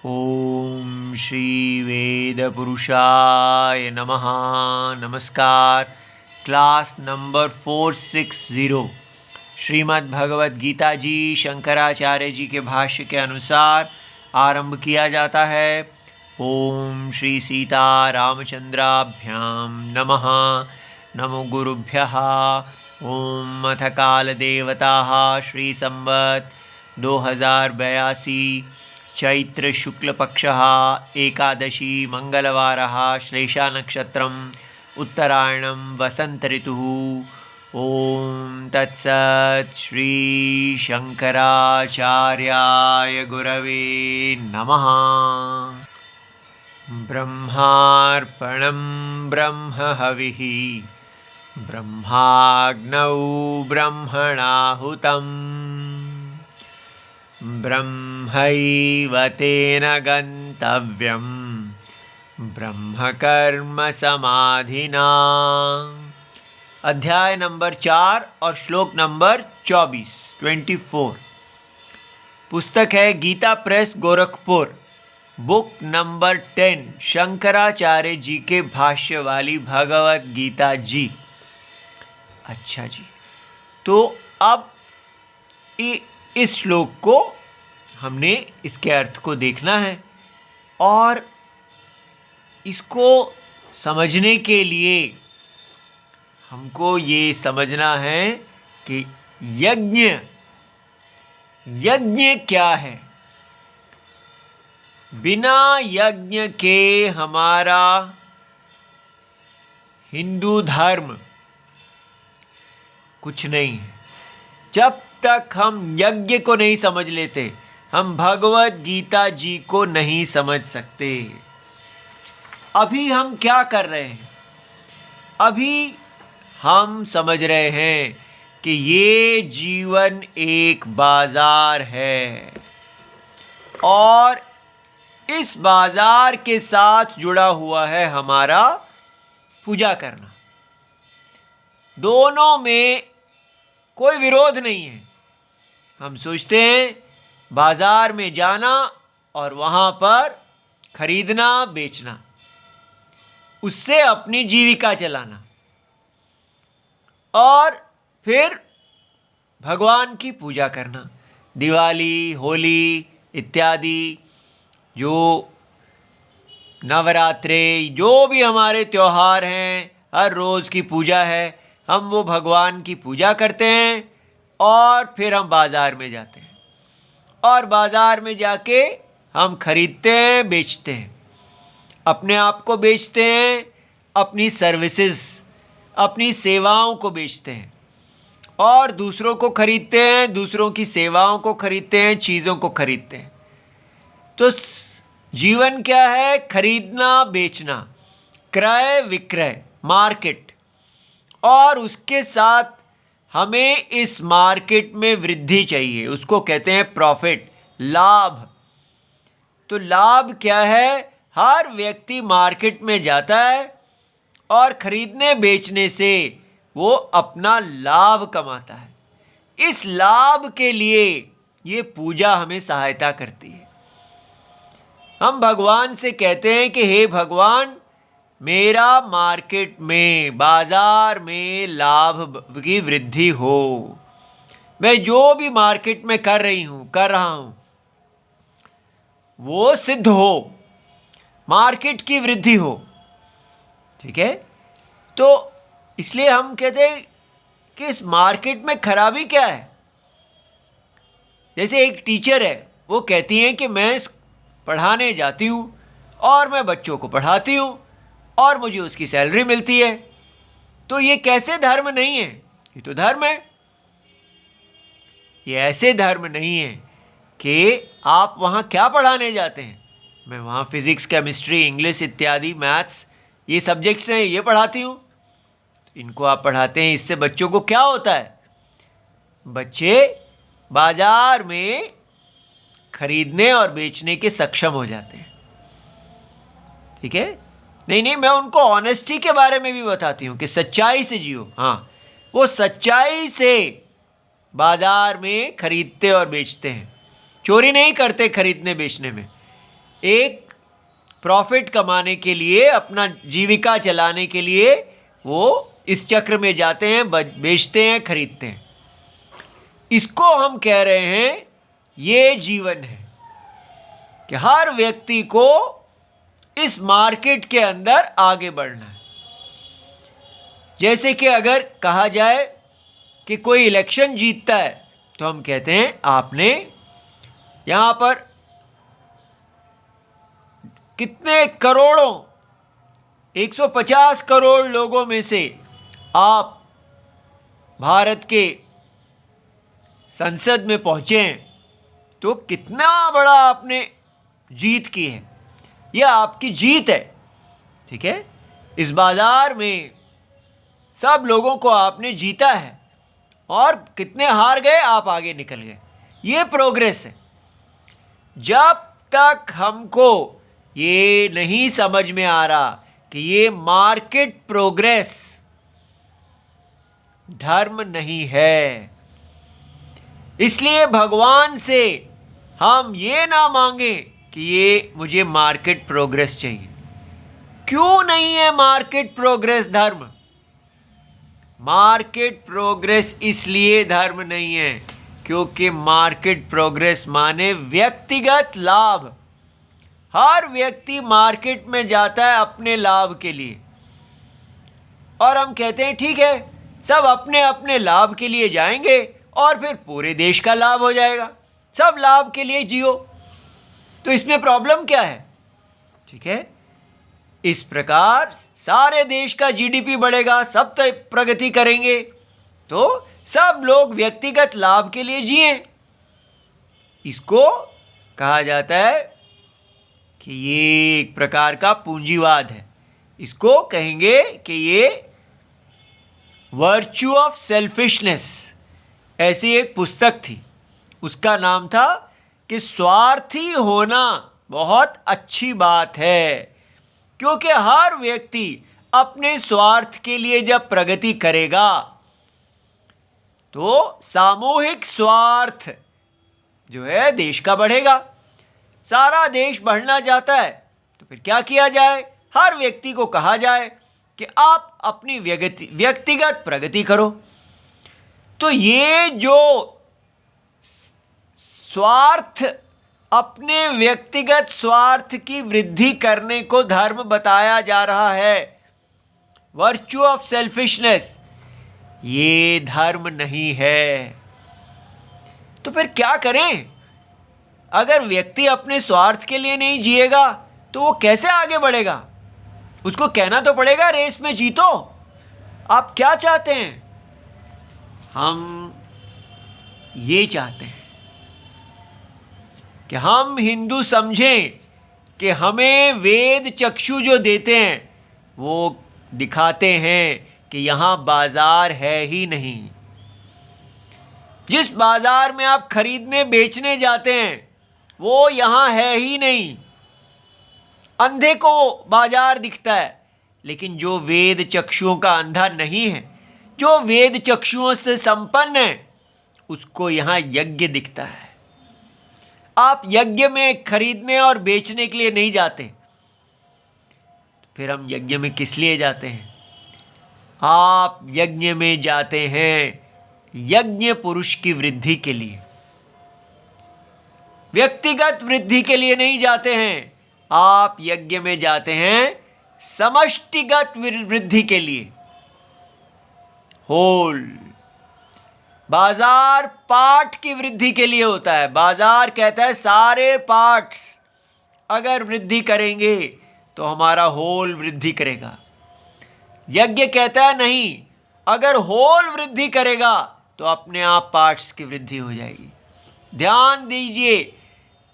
ओम श्री वेदपुरुषाय नमः। नमस्कार। Class number 460 Shrimad Bhagavad Gita जी शंकराचार्य जी के भाष्य के अनुसार आरंभ किया जाता है। ओम श्री सीता रामचंद्राभ्याम नमः। नमो गुरुभ्यः। ओम अथ काल देवताः श्री संवत् 2082 चैत्र शुक्ल पक्षः एकादशी मंगलवारः श्लेषा नक्षत्रम् उत्तरायणं वसंत ऋतुः। ओम तत्सत् श्री शंकराचार्याय गुरवे नमः। ब्रह्मार्पणं ब्रह्म हविः ब्रह्माग्नौ ब्रह्मणाहुतम् ब्रह्मैव तेन गन्तव्यं ब्रह्मकर्म समाधिना। अध्याय नंबर 4 और श्लोक नंबर 24। पुस्तक है गीता प्रेस गोरखपुर, बुक नंबर 10, शंकराचार्य जी के भाष्य वाली भगवत गीता जी। अच्छा जी, तो अब इस श्लोक को हमने इसके अर्थ को देखना है और इसको समझने के लिए हमको ये समझना है कि यज्ञ क्या है। बिना यज्ञ के हमारा हिंदू धर्म कुछ नहीं है। जब तक हम यज्ञ को नहीं समझ लेते, हम भगवत गीता जी को नहीं समझ सकते। अभी हम क्या कर रहे हैं? अभी हम समझ रहे हैं कि ये जीवन एक बाजार है और इस बाजार के साथ जुड़ा हुआ है हमारा पूजा करना। दोनों में कोई विरोध नहीं है। हम सोचते हैं बाजार में जाना और वहाँ पर खरीदना बेचना, उससे अपनी जीविका चलाना और फिर भगवान की पूजा करना। दिवाली, होली इत्यादि जो नवरात्रे, जो भी हमारे त्योहार हैं, हर रोज़ की पूजा है, हम वो भगवान की पूजा करते हैं और फिर हम बाज़ार में जाते हैं और बाज़ार में जाके हम खरीदते हैं, बेचते हैं। अपने आप को बेचते हैं, अपनी सर्विसेज, अपनी सेवाओं को बेचते हैं और दूसरों को खरीदते हैं, दूसरों की सेवाओं को खरीदते हैं, चीज़ों को खरीदते हैं। तो जीवन क्या है? खरीदना बेचना, क्रय विक्रय, मार्केट। और उसके साथ हमें इस मार्केट में वृद्धि चाहिए, उसको कहते हैं प्रॉफिट, लाभ। तो लाभ क्या है? हर व्यक्ति मार्केट में जाता है और खरीदने बेचने से वो अपना लाभ कमाता है। इस लाभ के लिए ये पूजा हमें सहायता करती है। हम भगवान से कहते हैं कि हे भगवान, मेरा मार्केट में, बाजार में लाभ की वृद्धि हो। मैं जो भी मार्केट में कर रहा हूँ वो सिद्ध हो, मार्केट की वृद्धि हो। ठीक है? तो इसलिए हम कहते हैं कि इस मार्केट में खराबी क्या है। जैसे एक टीचर है, वो कहती हैं कि मैं पढ़ाने जाती हूँ और मैं बच्चों को पढ़ाती हूँ और मुझे उसकी सैलरी मिलती है। तो ये कैसे धर्म नहीं है? ये तो धर्म है। ये ऐसे धर्म नहीं है कि आप वहाँ क्या पढ़ाने जाते हैं। मैं वहाँ फिज़िक्स, केमिस्ट्री, इंग्लिश इत्यादि, मैथ्स, ये सब्जेक्ट्स हैं, ये पढ़ाती हूँ। इनको आप पढ़ाते हैं, इससे बच्चों को क्या होता है? बच्चे बाजार में खरीदने और बेचने के सक्षम हो जाते हैं। ठीक है? नहीं, मैं उनको ऑनेस्टी के बारे में भी बताती हूँ कि सच्चाई से जियो। हाँ, वो सच्चाई से बाजार में खरीदते और बेचते हैं, चोरी नहीं करते खरीदने बेचने में। एक प्रॉफिट कमाने के लिए, अपना जीविका चलाने के लिए वो इस चक्र में जाते हैं, बेचते हैं, खरीदते हैं। इसको हम कह रहे हैं ये जीवन है कि हर व्यक्ति को इस मार्केट के अंदर आगे बढ़ना है। जैसे कि अगर कहा जाए कि कोई इलेक्शन जीतता है तो हम कहते हैं आपने यहाँ पर कितने करोड़ों, 150 करोड़ लोगों में से आप भारत के संसद में पहुँचे हैं, तो कितना बड़ा आपने जीत की है, यह आपकी जीत है। ठीक है, इस बाजार में सब लोगों को आपने जीता है और कितने हार गए, आप आगे निकल गए। ये प्रोग्रेस है। जब तक हमको ये नहीं समझ में आ रहा कि ये मार्केट प्रोग्रेस धर्म नहीं है, इसलिए भगवान से हम ये ना मांगे कि ये मुझे मार्केट प्रोग्रेस चाहिए। क्यों नहीं है मार्केट प्रोग्रेस धर्म? मार्केट प्रोग्रेस इसलिए धर्म नहीं है क्योंकि मार्केट प्रोग्रेस माने व्यक्तिगत लाभ। हर व्यक्ति मार्केट में जाता है अपने लाभ के लिए, और हम कहते हैं ठीक है, सब अपने अपने लाभ के लिए जाएंगे और फिर पूरे देश का लाभ हो जाएगा, सब लाभ के लिए जियो। तो इसमें प्रॉब्लम क्या है? ठीक है, इस प्रकार सारे देश का जीडीपी बढ़ेगा, सब तो प्रगति करेंगे, तो सब लोग व्यक्तिगत लाभ के लिए जिए। इसको कहा जाता है कि ये एक प्रकार का पूंजीवाद है। इसको कहेंगे कि ये वर्च्यू ऑफ सेल्फिशनेस। ऐसी एक पुस्तक थी, उसका नाम था कि स्वार्थी होना बहुत अच्छी बात है, क्योंकि हर व्यक्ति अपने स्वार्थ के लिए जब प्रगति करेगा तो सामूहिक स्वार्थ जो है देश का बढ़ेगा। सारा देश बढ़ना चाहता है तो फिर क्या किया जाए? हर व्यक्ति को कहा जाए कि आप अपनी व्यक्तिगत प्रगति करो। तो ये जो स्वार्थ, अपने व्यक्तिगत स्वार्थ की वृद्धि करने को धर्म बताया जा रहा है, वर्च्यू ऑफ सेल्फिशनेस, ये धर्म नहीं है। तो फिर क्या करें? अगर व्यक्ति अपने स्वार्थ के लिए नहीं जिएगा तो वो कैसे आगे बढ़ेगा? उसको कहना तो पड़ेगा रेस में जीतो। आप क्या चाहते हैं? हम ये चाहते हैं कि हम हिंदू समझें कि हमें वेद चक्षु जो देते हैं वो दिखाते हैं कि यहाँ बाजार है ही नहीं। जिस बाजार में आप खरीदने बेचने जाते हैं वो यहाँ है ही नहीं। अंधे को बाजार दिखता है, लेकिन जो वेद चक्षुओं का अंधा नहीं है, जो वेद चक्षुओं से संपन्न है, उसको यहाँ यज्ञ दिखता है। आप यज्ञ में खरीदने और बेचने के लिए नहीं जाते, फिर हम यज्ञ में किस लिए जाते हैं? आप यज्ञ में जाते हैं यज्ञ पुरुष की वृद्धि के लिए, व्यक्तिगत वृद्धि के लिए नहीं जाते हैं। आप यज्ञ में जाते हैं समष्टिगत वृद्धि के लिए। होल बाजार पार्ट की वृद्धि के लिए होता है। बाजार कहता है सारे पार्ट्स अगर वृद्धि करेंगे तो हमारा होल वृद्धि करेगा। यज्ञ कहता है नहीं, अगर होल वृद्धि करेगा तो अपने आप पार्ट्स की वृद्धि हो जाएगी। ध्यान दीजिए,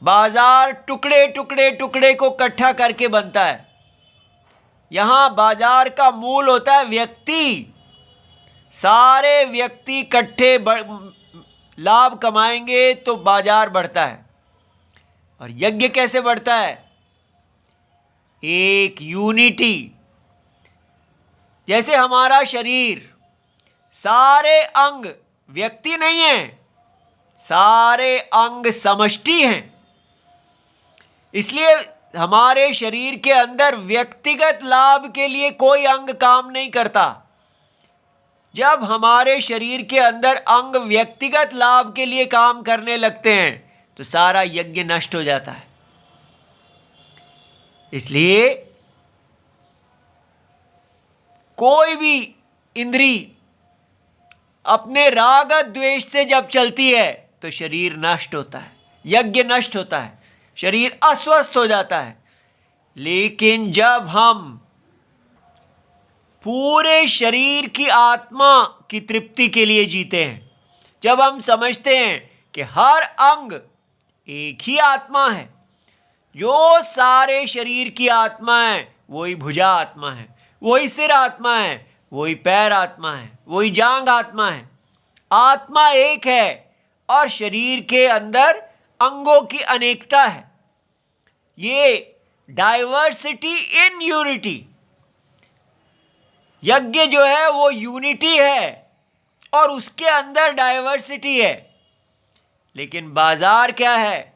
बाजार टुकड़े टुकड़े टुकड़े को इकट्ठा करके बनता है। यहाँ बाजार का मूल होता है व्यक्ति। सारे व्यक्ति इकट्ठे लाभ कमाएंगे तो बाजार बढ़ता है। और यज्ञ कैसे बढ़ता है? एक यूनिटी। जैसे हमारा शरीर, सारे अंग व्यक्ति नहीं हैं, सारे अंग समष्टि हैं। इसलिए हमारे शरीर के अंदर व्यक्तिगत लाभ के लिए कोई अंग काम नहीं करता। जब हमारे शरीर के अंदर अंग व्यक्तिगत लाभ के लिए काम करने लगते हैं तो सारा यज्ञ नष्ट हो जाता है। इसलिए कोई भी इंद्री अपने राग द्वेष से जब चलती है तो शरीर नष्ट होता है, यज्ञ नष्ट होता है, शरीर अस्वस्थ हो जाता है। लेकिन जब हम पूरे शरीर की आत्मा की तृप्ति के लिए जीते हैं, जब हम समझते हैं कि हर अंग एक ही आत्मा है, जो सारे शरीर की आत्मा है वही भुजा आत्मा है, वही सिर आत्मा है, वही पैर आत्मा है, वही जांघ आत्मा है, आत्मा एक है और शरीर के अंदर अंगों की अनेकता है। ये डाइवर्सिटी इन यूनिटी, यज्ञ जो है वो यूनिटी है और उसके अंदर डाइवर्सिटी है। लेकिन बाजार क्या है?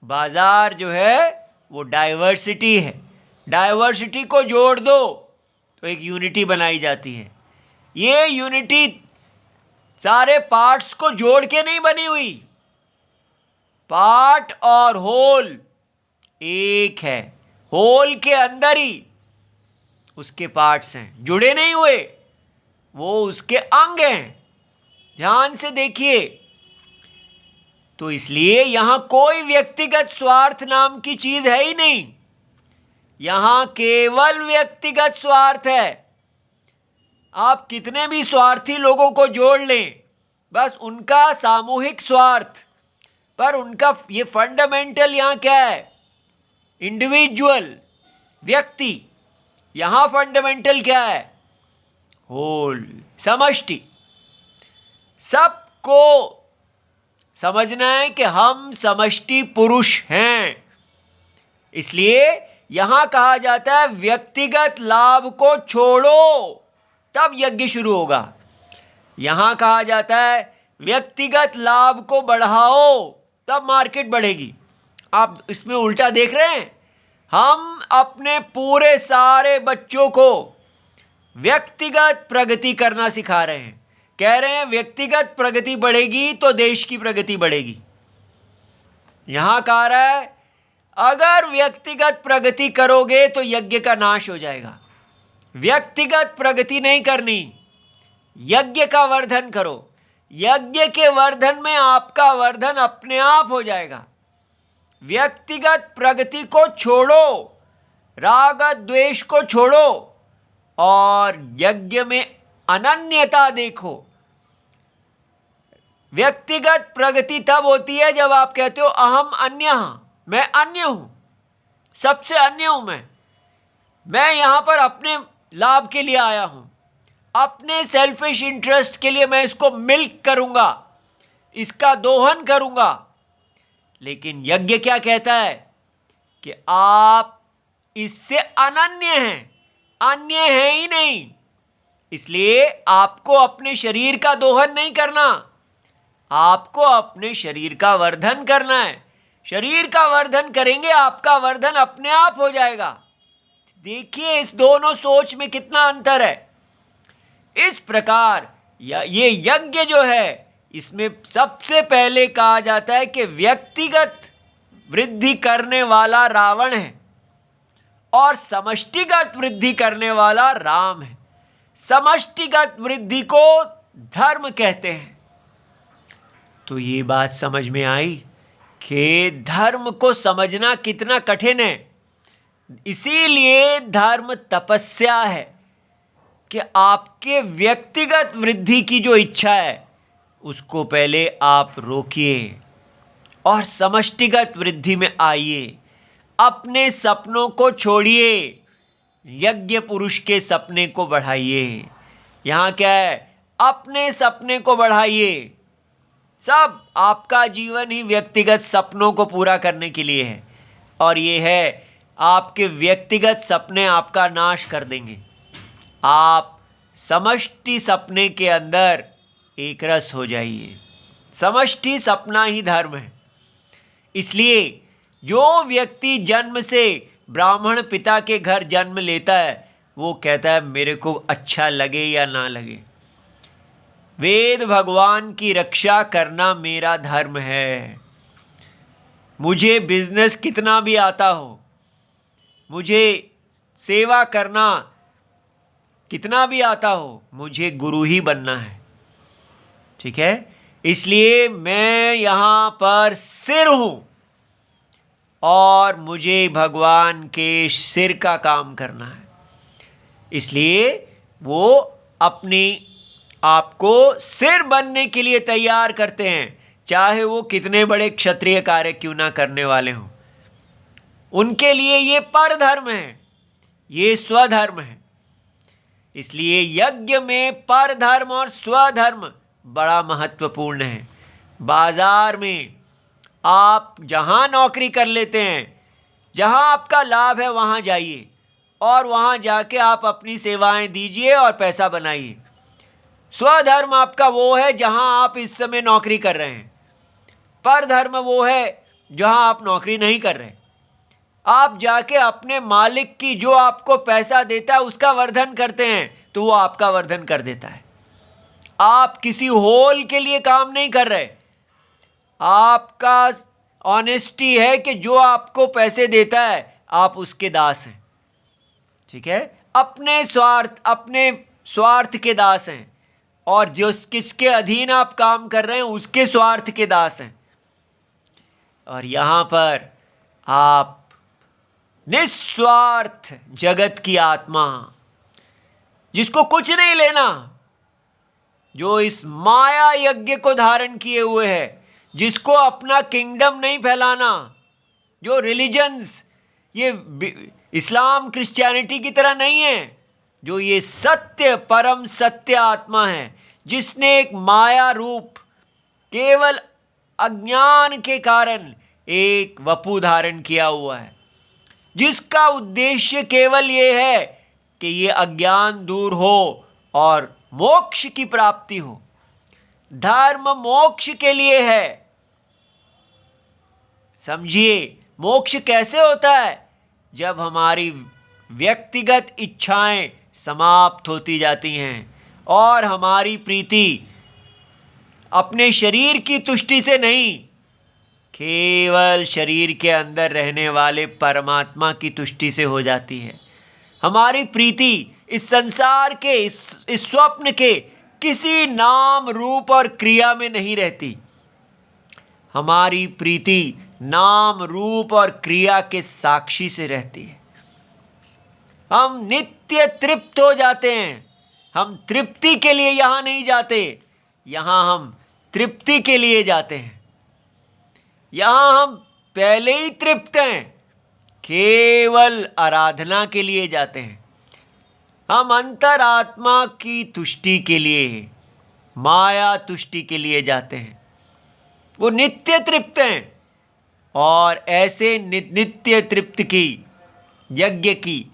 बाजार जो है वो डाइवर्सिटी है। डाइवर्सिटी को जोड़ दो तो एक यूनिटी बनाई जाती है। ये यूनिटी सारे पार्ट्स को जोड़ के नहीं बनी हुई, पार्ट और होल एक है, होल के अंदर ही उसके पार्ट्स हैं, जुड़े नहीं हुए, वो उसके अंग हैं। ध्यान से देखिए। तो इसलिए यहां कोई व्यक्तिगत स्वार्थ नाम की चीज है ही नहीं, यहां केवल व्यक्तिगत स्वार्थ है। आप कितने भी स्वार्थी लोगों को जोड़ लें, बस उनका सामूहिक स्वार्थ, पर उनका ये फंडामेंटल यहां क्या है? इंडिविजुअल, व्यक्ति। यहां फंडामेंटल क्या है? होल, समष्टि। सबको समझना है कि हम समष्टि पुरुष हैं। इसलिए यहां कहा जाता है व्यक्तिगत लाभ को छोड़ो, तब यज्ञ शुरू होगा। यहां कहा जाता है व्यक्तिगत लाभ को बढ़ाओ, तब मार्केट बढ़ेगी। आप इसमें उल्टा देख रहे हैं। हम अपने पूरे सारे बच्चों को व्यक्तिगत प्रगति करना सिखा रहे हैं। कह रहे हैं व्यक्तिगत प्रगति बढ़ेगी तो देश की प्रगति बढ़ेगी। यहां कहा रहा है अगर व्यक्तिगत प्रगति करोगे तो यज्ञ का नाश हो जाएगा। व्यक्तिगत प्रगति नहीं करनी, यज्ञ का वर्धन करो। यज्ञ के वर्धन में आपका वर्धन अपने आप हो जाएगा। व्यक्तिगत प्रगति को छोड़ो, राग द्वेष को छोड़ो और यज्ञ में अनन्यता देखो। व्यक्तिगत प्रगति तब होती है जब आप कहते हो अहम अन्यः, मैं अन्य हूं, सबसे अन्य हूं। मैं यहां पर अपने लाभ के लिए आया हूं, अपने सेल्फिश इंटरेस्ट के लिए मैं इसको मिल्क करूंगा, इसका दोहन करूंगा। लेकिन यज्ञ क्या कहता है कि आप इससे अनन्य हैं, अन्य है ही नहीं। इसलिए आपको अपने शरीर का दोहन नहीं करना, आपको अपने शरीर का वर्धन करना है। शरीर का वर्धन करेंगे, आपका वर्धन अपने आप हो जाएगा। देखिए इस दोनों सोच में कितना अंतर है। इस प्रकार ये यज्ञ जो है, इसमें सबसे पहले कहा जाता है कि व्यक्तिगत वृद्धि करने वाला रावण है और समष्टिगत वृद्धि करने वाला राम है। समष्टिगत वृद्धि को धर्म कहते हैं। तो ये बात समझ में आई कि धर्म को समझना कितना कठिन है। इसीलिए धर्म तपस्या है कि आपके व्यक्तिगत वृद्धि की जो इच्छा है उसको पहले आप रोकिए और समष्टिगत वृद्धि में आइए। अपने सपनों को छोड़िए, यज्ञ पुरुष के सपने को बढ़ाइए। यहाँ क्या है? अपने सपने को बढ़ाइए। सब आपका जीवन ही व्यक्तिगत सपनों को पूरा करने के लिए है और ये है आपके व्यक्तिगत सपने आपका नाश कर देंगे। आप समष्टि सपने के अंदर एक रस हो जाइए। समष्टि सपना ही धर्म है। इसलिए जो व्यक्ति जन्म से ब्राह्मण पिता के घर जन्म लेता है वो कहता है मेरे को अच्छा लगे या ना लगे, वेद भगवान की रक्षा करना मेरा धर्म है। मुझे बिजनेस कितना भी आता हो, मुझे सेवा करना कितना भी आता हो, मुझे गुरु ही बनना है। ठीक है, इसलिए मैं यहाँ पर सिर हूँ और मुझे भगवान के सिर का काम करना है। इसलिए वो अपने आप को सिर बनने के लिए तैयार करते हैं, चाहे वो कितने बड़े क्षत्रिय कार्य क्यों ना करने वाले हों। उनके लिए ये परधर्म है, ये स्वधर्म है। इसलिए यज्ञ में परधर्म और स्वधर्म बड़ा महत्वपूर्ण है। बाजार में आप जहाँ नौकरी कर लेते हैं, जहाँ आपका लाभ है वहाँ जाइए और वहाँ जाके आप अपनी सेवाएं दीजिए और पैसा बनाइए। स्वधर्म आपका वो है जहाँ आप इस समय नौकरी कर रहे हैं, परधर्म वो है जहाँ आप नौकरी नहीं कर रहे। आप जाके अपने मालिक की जो आपको पैसा देता है उसका वर्धन करते हैं तो वो आपका वर्धन कर देता है। आप किसी होल के लिए काम नहीं कर रहे, आपका ऑनेस्टी है कि जो आपको पैसे देता है आप उसके दास हैं। ठीक है, अपने स्वार्थ के दास हैं और जो किसके अधीन आप काम कर रहे हैं उसके स्वार्थ के दास हैं। और यहाँ पर आप निस्वार्थ जगत की आत्मा, जिसको कुछ नहीं लेना, जो इस माया यज्ञ को धारण किए हुए है, जिसको अपना किंगडम नहीं फैलाना, जो रिलीजन्स ये इस्लाम क्रिश्चियनिटी की तरह नहीं है, जो ये सत्य परम सत्य आत्मा है, जिसने एक माया रूप केवल अज्ञान के कारण एक वपु धारण किया हुआ है, जिसका उद्देश्य केवल ये है कि ये अज्ञान दूर हो और मोक्ष की प्राप्ति हो। धर्म मोक्ष के लिए है। समझिए, मोक्ष कैसे होता है? जब हमारी व्यक्तिगत इच्छाएं समाप्त होती जाती हैं और हमारी प्रीति अपने शरीर की तुष्टि से नहीं, केवल शरीर के अंदर रहने वाले परमात्मा की तुष्टि से हो जाती है। हमारी प्रीति इस संसार के इस स्वप्न के किसी नाम रूप और क्रिया में नहीं रहती। हमारी प्रीति नाम रूप और क्रिया के साक्षी से रहती है। हम नित्य तृप्त हो जाते हैं। हम तृप्ति के लिए यहाँ नहीं जाते, यहाँ हम तृप्ति के लिए जाते हैं। यहाँ हम पहले ही तृप्त हैं, केवल आराधना के लिए जाते हैं। हम अंतरात्मा की तुष्टि के लिए, माया तुष्टि के लिए जाते हैं। वो नित्य तृप्त हैं और ऐसे नित्य तृप्त की, यज्ञ की,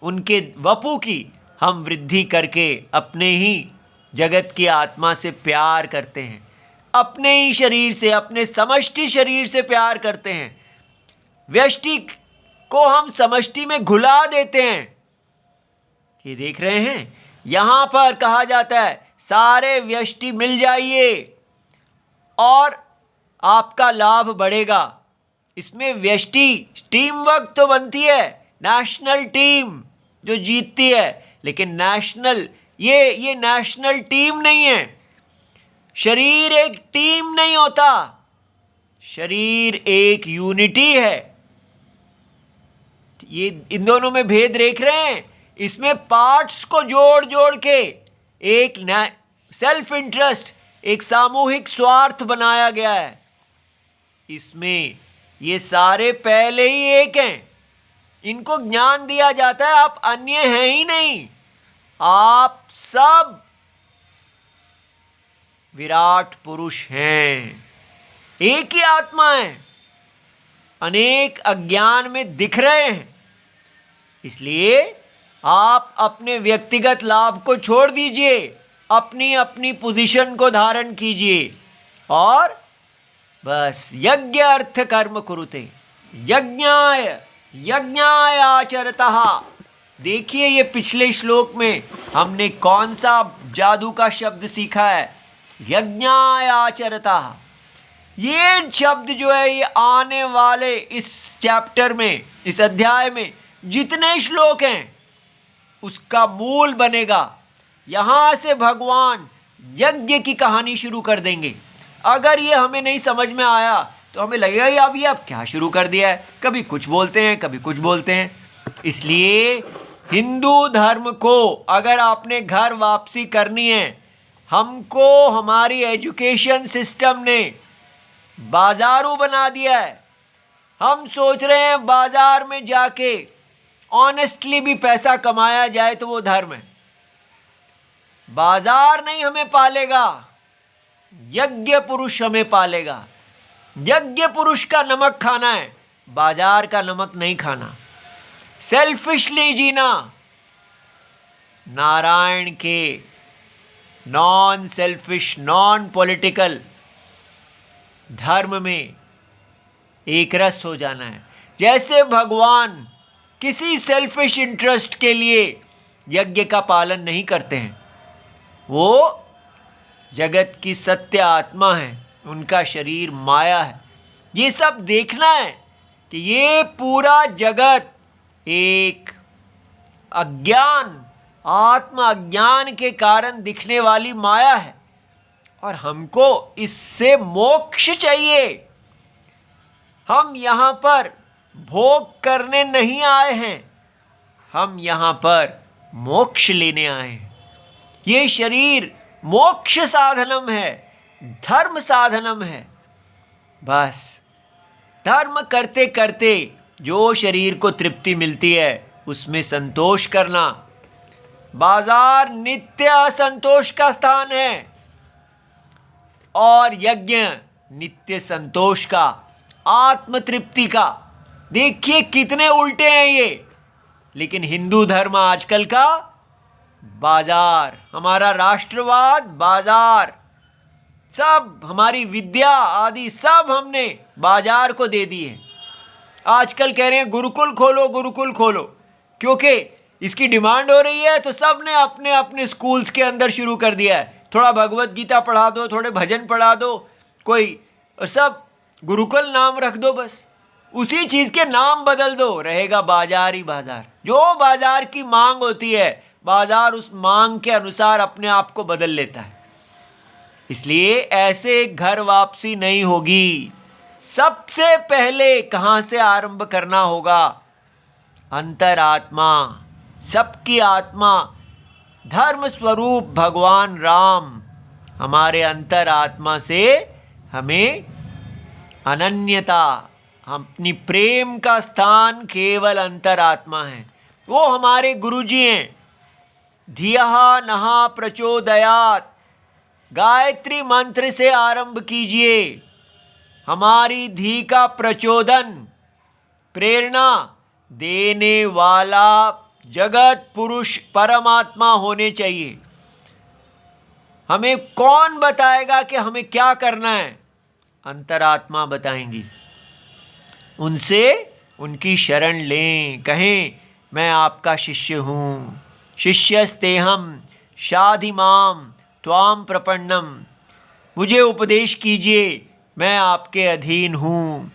उनके वपु की हम वृद्धि करके अपने ही जगत की आत्मा से प्यार करते हैं, अपने ही शरीर से, अपने समष्टि शरीर से प्यार करते हैं। व्यष्टि को हम समष्टि में घुला देते हैं। ये देख रहे हैं, यहाँ पर कहा जाता है सारे व्यष्टि मिल जाइए और आपका लाभ बढ़ेगा। इसमें व्यष्टि टीम वर्क तो बनती है, नेशनल टीम जो जीतती है, लेकिन नेशनल ये नेशनल टीम नहीं है। शरीर एक टीम नहीं होता, शरीर एक यूनिटी है। ये इन दोनों में भेद देख रहे हैं। इसमें पार्ट्स को जोड़ जोड़ के एक सेल्फ इंटरेस्ट, एक सामूहिक स्वार्थ बनाया गया है। इसमें ये सारे पहले ही एक हैं। इनको ज्ञान दिया जाता है आप अन्य हैं ही नहीं, आप सब विराट पुरुष हैं, एक ही आत्मा है, अनेक अज्ञान में दिख रहे हैं। इसलिए आप अपने व्यक्तिगत लाभ को छोड़ दीजिए, अपनी अपनी पोजीशन को धारण कीजिए और बस यज्ञ अर्थ कर्म कुरुते, यज्ञाय यज्ञाय आचरतः। देखिए ये पिछले श्लोक में हमने कौन सा जादू का शब्द सीखा है, यज्ञाय आचरतः। ये शब्द जो है ये आने वाले इस चैप्टर में, इस अध्याय में जितने श्लोक हैं उसका मूल बनेगा। यहाँ से भगवान यज्ञ की कहानी शुरू कर देंगे। अगर ये हमें नहीं समझ में आया तो हमें लगेगा कि अब क्या शुरू कर दिया है, कभी कुछ बोलते हैं कभी कुछ बोलते हैं। इसलिए हिंदू धर्म को अगर आपने घर वापसी करनी है, हमको हमारी एजुकेशन सिस्टम ने बाजारू बना दिया है। हम सोच रहे हैं बाजार में जाके ऑनेस्टली भी पैसा कमाया जाए तो वो धर्म है। बाजार नहीं हमें पालेगा, यज्ञ पुरुष हमें पालेगा। यज्ञ पुरुष का नमक खाना है, बाजार का नमक नहीं खाना। सेल्फिशली जीना, नारायण के नॉन सेल्फिश नॉन पॉलिटिकल धर्म में एक रस हो जाना है। जैसे भगवान किसी सेल्फिश इंटरेस्ट के लिए यज्ञ का पालन नहीं करते हैं, वो जगत की सत्य आत्मा है, उनका शरीर माया है। ये सब देखना है कि ये पूरा जगत एक अज्ञान, आत्म अज्ञान के कारण दिखने वाली माया है और हमको इससे मोक्ष चाहिए। हम यहाँ पर भोग करने नहीं आए हैं, हम यहाँ पर मोक्ष लेने आए हैं। ये शरीर मोक्ष साधनम है, धर्म साधनम है। बस धर्म करते करते जो शरीर को तृप्ति मिलती है उसमें संतोष करना। बाजार नित्य असंतोष का स्थान है और यज्ञ नित्य संतोष का, आत्म तृप्ति का। देखिए कितने उल्टे हैं ये। लेकिन हिंदू धर्म आजकल का बाजार, हमारा राष्ट्रवाद बाजार, सब हमारी विद्या आदि सब हमने बाजार को दे दी है। आजकल कह रहे हैं गुरुकुल खोलो, गुरुकुल खोलो, क्योंकि इसकी डिमांड हो रही है तो सब ने अपने अपने स्कूल्स के अंदर शुरू कर दिया है। थोड़ा भगवत गीता पढ़ा दो, थोड़े भजन पढ़ा दो, कोई सब गुरुकुल नाम रख दो, बस उसी चीज़ के नाम बदल दो, रहेगा बाजार ही बाजार। जो बाजार की मांग होती है बाजार उस मांग के अनुसार अपने आप को बदल लेता है। इसलिए ऐसे घर वापसी नहीं होगी। सबसे पहले कहाँ से आरंभ करना होगा? अंतरात्मा, सबकी आत्मा, धर्म स्वरूप भगवान राम हमारे अंतरात्मा से हमें अनन्यता, अपनी प्रेम का स्थान केवल अंतरात्मा है। वो हमारे गुरुजी हैं। धियः नः प्रचोदयात्, गायत्री मंत्र से आरंभ कीजिए। हमारी धी का प्रचोदन, प्रेरणा देने वाला जगत पुरुष परमात्मा होने चाहिए। हमें कौन बताएगा कि हमें क्या करना है? अंतरात्मा बताएंगी। उनसे उनकी शरण लें, कहें मैं आपका शिष्य हूँ। शिष्यस्तेहम शाधि माम त्वाम प्रपन्नम, मुझे उपदेश कीजिए, मैं आपके अधीन हूँ।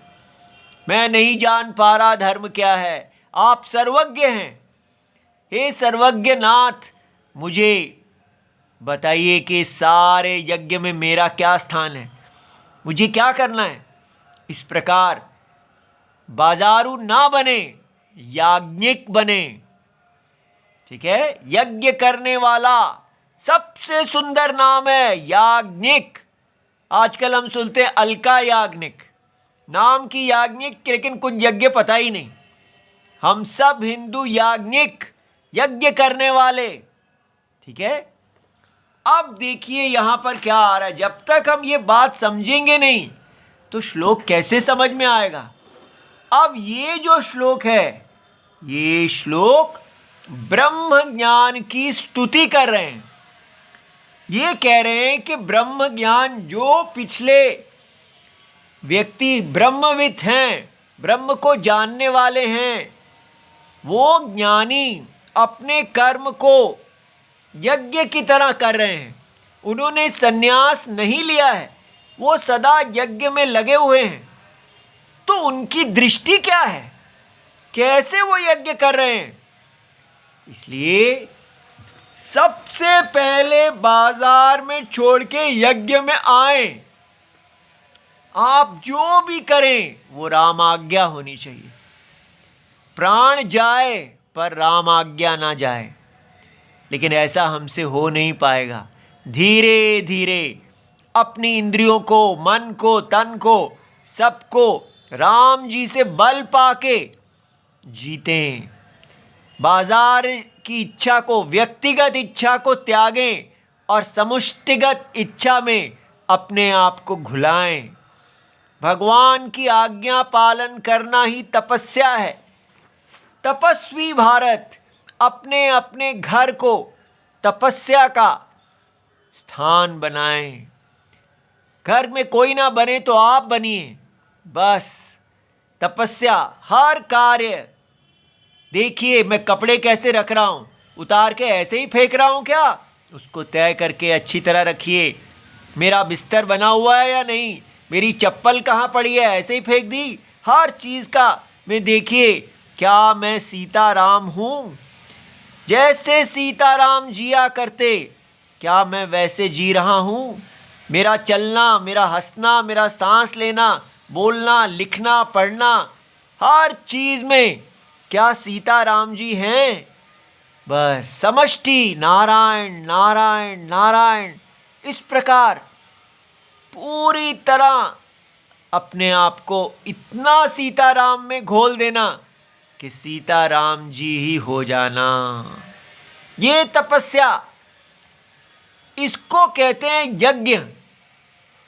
मैं नहीं जान पा रहा धर्म क्या है, आप सर्वज्ञ हैं। हे सर्वज्ञ नाथ, मुझे बताइए कि सारे यज्ञ में मेरा क्या स्थान है, मुझे क्या करना है। इस प्रकार बाजारू ना बने, याज्ञिक बने। ठीक है, यज्ञ करने वाला सबसे सुंदर नाम है याज्ञिक। आजकल हम सुनते हैं अलका याग्निक, नाम की याज्ञिक, लेकिन कुछ यज्ञ पता ही नहीं। हम सब हिंदू याज्ञिक, यज्ञ करने वाले। ठीक है, अब देखिए यहां पर क्या आ रहा है। जब तक हम ये बात समझेंगे नहीं तो श्लोक कैसे समझ में आएगा। अब ये जो श्लोक है, ये श्लोक ब्रह्म ज्ञान की स्तुति कर रहे हैं। ये कह रहे हैं कि ब्रह्म ज्ञान, जो पिछले व्यक्ति ब्रह्मविद हैं, ब्रह्म को जानने वाले हैं, वो ज्ञानी अपने कर्म को यज्ञ की तरह कर रहे हैं। उन्होंने संन्यास नहीं लिया है, वो सदा यज्ञ में लगे हुए हैं। तो उनकी दृष्टि क्या है, कैसे वो यज्ञ कर रहे हैं? इसलिए सबसे पहले बाजार में छोड़ के यज्ञ में आए। आप जो भी करें वो राम आज्ञा होनी चाहिए। प्राण जाए पर राम आज्ञा ना जाए। लेकिन ऐसा हमसे हो नहीं पाएगा। धीरे धीरे अपनी इंद्रियों को, मन को, तन को, सबको राम जी से बल पाके जीतें। बाजार की इच्छा को, व्यक्तिगत इच्छा को त्यागें और समुष्टिगत इच्छा में अपने आप को घुलाएं। भगवान की आज्ञा पालन करना ही तपस्या है। तपस्वी भारत अपने अपने घर को तपस्या का स्थान बनाएं। घर में कोई ना बने तो आप बनिए। बस तपस्या, हर कार्य। देखिए मैं कपड़े कैसे रख रहा हूँ, उतार के ऐसे ही फेंक रहा हूँ क्या? उसको तय करके अच्छी तरह रखिए। मेरा बिस्तर बना हुआ है या नहीं, मेरी चप्पल कहाँ पड़ी है, ऐसे ही फेंक दी। हर चीज़ का मैं देखिए, क्या मैं सीताराम हूँ? जैसे सीताराम जिया करते, क्या मैं वैसे जी रहा हूँ? मेरा चलना, मेरा हंसना, मेरा सांस लेना, बोलना, लिखना, पढ़ना, हर चीज़ में क्या सीताराम जी हैं? बस समष्टि नारायण नारायण नारायण, इस प्रकार पूरी तरह अपने आप को इतना सीताराम में घोल देना कि सीताराम जी ही हो जाना। ये तपस्या, इसको कहते हैं यज्ञ।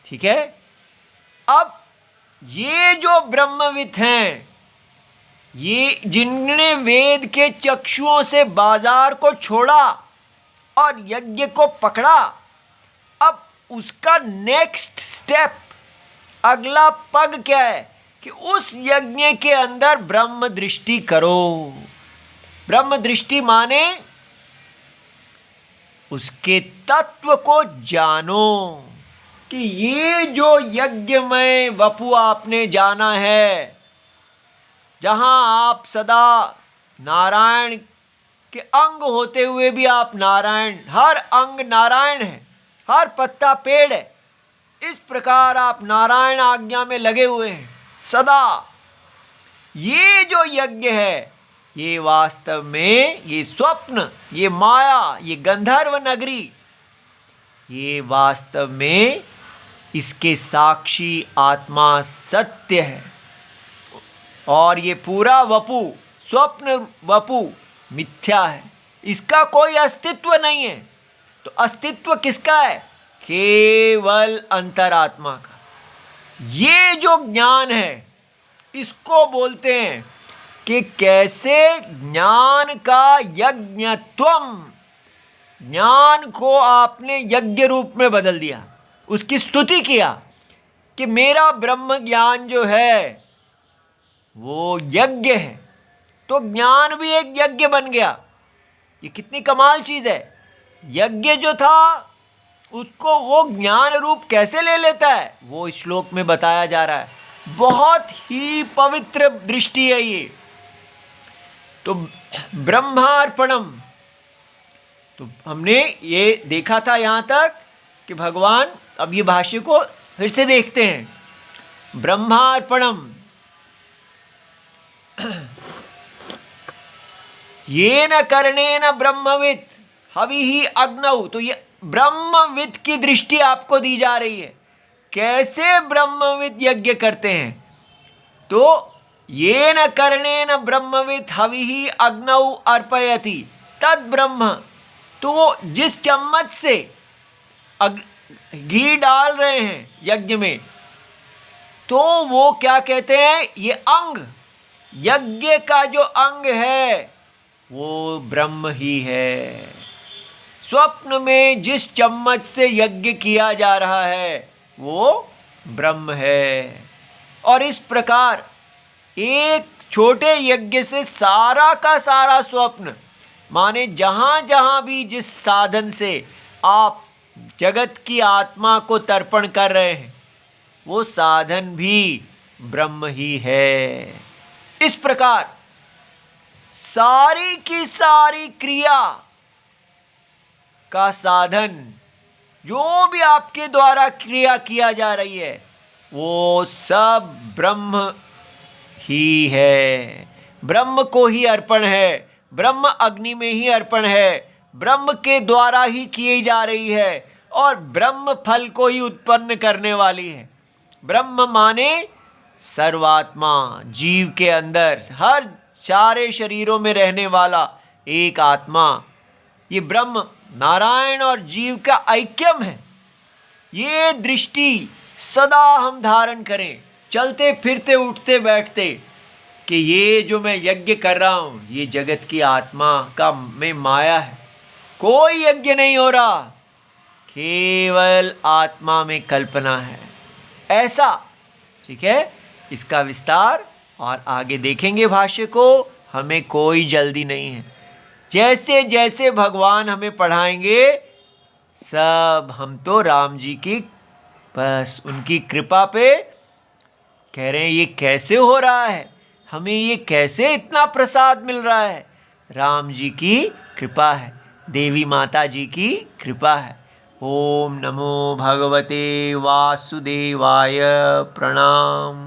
ठीक है। अब ये जो ब्रह्मविद हैं, ये जिनने वेद के चक्षुओं से बाजार को छोड़ा और यज्ञ को पकड़ा, अब उसका नेक्स्ट स्टेप, अगला पग क्या है कि उस यज्ञ के अंदर ब्रह्म दृष्टि करो। ब्रह्म दृष्टि माने उसके तत्व को जानो कि ये जो यज्ञमय वपु आपने जाना है, जहां आप सदा नारायण के अंग होते हुए भी आप नारायण, हर अंग नारायण है, हर पत्ता पेड़ है, इस प्रकार आप नारायण आज्ञा में लगे हुए हैं सदा। ये जो यज्ञ है, ये वास्तव में, ये स्वप्न, ये माया, ये गंधर्व नगरी, ये वास्तव में इसके साक्षी आत्मा सत्य है। और ये पूरा वपु, स्वप्न वपु मिथ्या है, इसका कोई अस्तित्व नहीं है। तो अस्तित्व किसका है? केवल अंतरात्मा का। ये जो ज्ञान है, इसको बोलते हैं कि कैसे ज्ञान का यज्ञत्वम, ज्ञान को आपने यज्ञ रूप में बदल दिया, उसकी स्तुति किया कि मेरा ब्रह्म ज्ञान जो है वो यज्ञ है। तो ज्ञान भी एक यज्ञ बन गया। ये कितनी कमाल चीज़ है। यज्ञ जो था उसको वो ज्ञान रूप कैसे ले लेता है, वो इस श्लोक में बताया जा रहा है। बहुत ही पवित्र दृष्टि है ये। तो ब्रह्मार्पणम, तो हमने ये देखा था यहाँ तक कि भगवान, अब ये भाष्य को फिर से देखते हैं। ब्रह्मार्पणम ये न करने न ब्रह्मविद हविहि अग्नौ। तो ये ब्रह्मविद की दृष्टि आपको दी जा रही है। कैसे ब्रह्मविद यज्ञ करते हैं? तो ये न करने न ब्रह्मविद हविहि अग्नौ अर्पयति तद ब्रह्म। तो वो जिस चम्मच से घी डाल रहे हैं यज्ञ में, तो वो क्या कहते हैं? ये अंग, यज्ञ का जो अंग है वो ब्रह्म ही है। स्वप्न में जिस चम्मच से यज्ञ किया जा रहा है वो ब्रह्म है। और इस प्रकार एक छोटे यज्ञ से सारा का सारा स्वप्न, माने जहाँ जहाँ भी जिस साधन से आप जगत की आत्मा को तर्पण कर रहे हैं वो साधन भी ब्रह्म ही है। इस प्रकार सारी की सारी क्रिया का साधन, जो भी आपके द्वारा क्रिया किया जा रही है वो सब ब्रह्म ही है, ब्रह्म को ही अर्पण है, ब्रह्म अग्नि में ही अर्पण है, ब्रह्म के द्वारा ही की जा रही है और ब्रह्म फल को ही उत्पन्न करने वाली है। ब्रह्म माने सर्वात्मा, जीव के अंदर हर सारे शरीरों में रहने वाला एक आत्मा, ये ब्रह्म नारायण और जीव का ऐक्यम है। ये दृष्टि सदा हम धारण करें, चलते फिरते उठते बैठते, कि ये जो मैं यज्ञ कर रहा हूँ ये जगत की आत्मा का में माया है, कोई यज्ञ नहीं हो रहा, केवल आत्मा में कल्पना है। ऐसा, ठीक है, इसका विस्तार और आगे देखेंगे भाष्य को। हमें कोई जल्दी नहीं है, जैसे जैसे भगवान हमें पढ़ाएंगे सब हम तो राम जी की बस उनकी कृपा पे कह रहे हैं ये कैसे हो रहा है, हमें ये कैसे इतना प्रसाद मिल रहा है। राम जी की कृपा है, देवी माता जी की कृपा है। ओम नमो भगवते वासुदेवाय। प्रणाम।